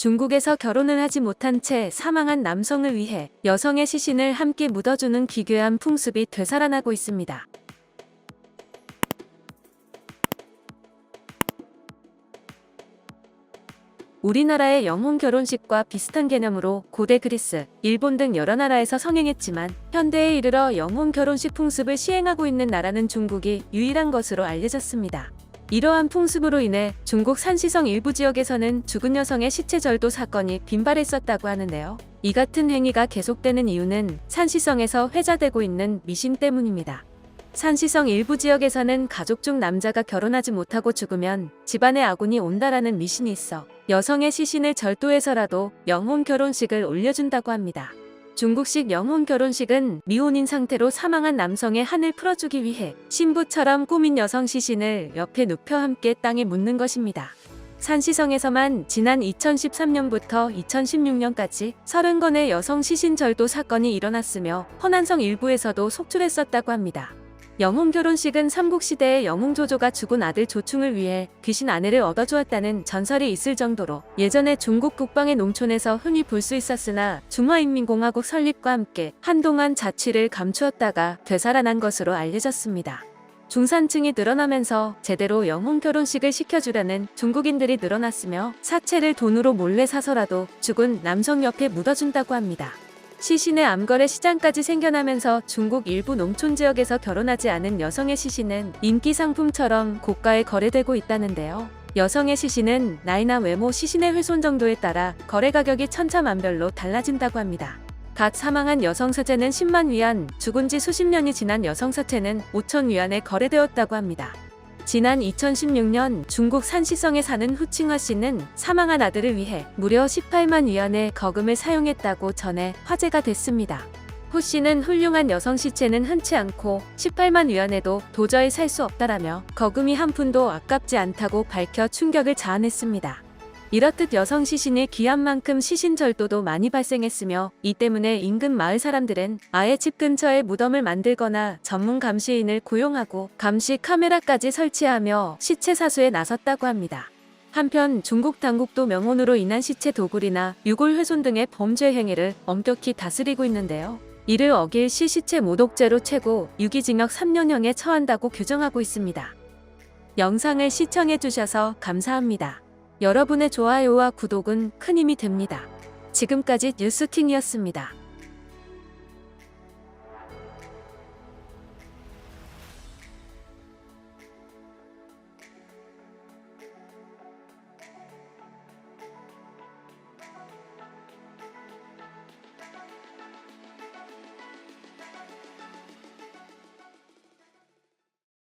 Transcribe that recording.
중국에서 결혼을 하지 못한 채 사망한 남성을 위해 여성의 시신을 함께 묻어주는 기괴한 풍습이 되살아나고 있습니다. 우리나라의 영혼 결혼식과 비슷한 개념으로 고대 그리스, 일본 등 여러 나라에서 성행했지만 현대에 이르러 영혼 결혼식 풍습을 시행하고 있는 나라는 중국이 유일한 것으로 알려졌습니다. 이러한 풍습으로 인해 중국 산시성 일부 지역에서는 죽은 여성의 시체 절도 사건이 빈발했었다고 하는데요. 이 같은 행위가 계속되는 이유는 산시성에서 회자되고 있는 미신 때문입니다. 산시성 일부 지역에서는 가족 중 남자가 결혼하지 못하고 죽으면 집안에 아군이 온다라는 미신이 있어 여성의 시신을 절도해서라도 영혼 결혼식을 올려준다고 합니다. 중국식 영혼 결혼식은 미혼인 상태로 사망한 남성의 한을 풀어주기 위해 신부처럼 꾸민 여성 시신을 옆에 눕혀 함께 땅에 묻는 것입니다. 산시성에서만 지난 2013년부터 2016년까지 30건의 여성 시신 절도 사건이 일어났으며 허난성 일부에서도 속출했었다고 합니다. 영혼 결혼식은 삼국시대의 영웅조조가 죽은 아들 조충을 위해 귀신 아내를 얻어주었다는 전설이 있을 정도로 예전에 중국 북방의 농촌에서 흔히 볼 수 있었으나 중화인민공화국 설립과 함께 한동안 자취를 감추었다가 되살아난 것으로 알려졌습니다. 중산층이 늘어나면서 제대로 영혼 결혼식을 시켜주려는 중국인들이 늘어났으며 사체를 돈으로 몰래 사서라도 죽은 남성 옆에 묻어준다고 합니다. 시신의 암거래 시장까지 생겨나면서 중국 일부 농촌 지역에서 결혼하지 않은 여성의 시신은 인기 상품처럼 고가에 거래되고 있다는데요. 여성의 시신은 나이나 외모, 시신의 훼손 정도에 따라 거래 가격이 천차만별로 달라진다고 합니다. 갓 사망한 여성 사체는 10만 위안, 죽은 지 수십 년이 지난 여성 사체는 5천 위안에 거래되었다고 합니다. 지난 2016년 중국 산시성에 사는 후칭화 씨는 사망한 아들을 위해 무려 18만 위안의 거금을 사용했다고 전해 화제가 됐습니다. 후 씨는 훌륭한 여성 시체는 흔치 않고 18만 위안에도 도저히 살 수 없다라며 거금이 한 푼도 아깝지 않다고 밝혀 충격을 자아냈습니다. 이렇듯 여성 시신이 귀한 만큼 시신 절도도 많이 발생했으며 이 때문에 인근 마을 사람들은 아예 집 근처에 무덤을 만들거나 전문 감시인을 고용하고 감시 카메라까지 설치하며 시체 사수에 나섰다고 합니다. 한편 중국 당국도 명혼으로 인한 시체 도굴이나 유골 훼손 등의 범죄 행위를 엄격히 다스리고 있는데요. 이를 어길 시 시체 모독죄로 최고 유기징역 3년형에 처한다고 규정하고 있습니다. 영상을 시청해주셔서 감사합니다. 여러분의 좋아요와 구독은 큰 힘이 됩니다. 지금까지 뉴스팅이었습니다.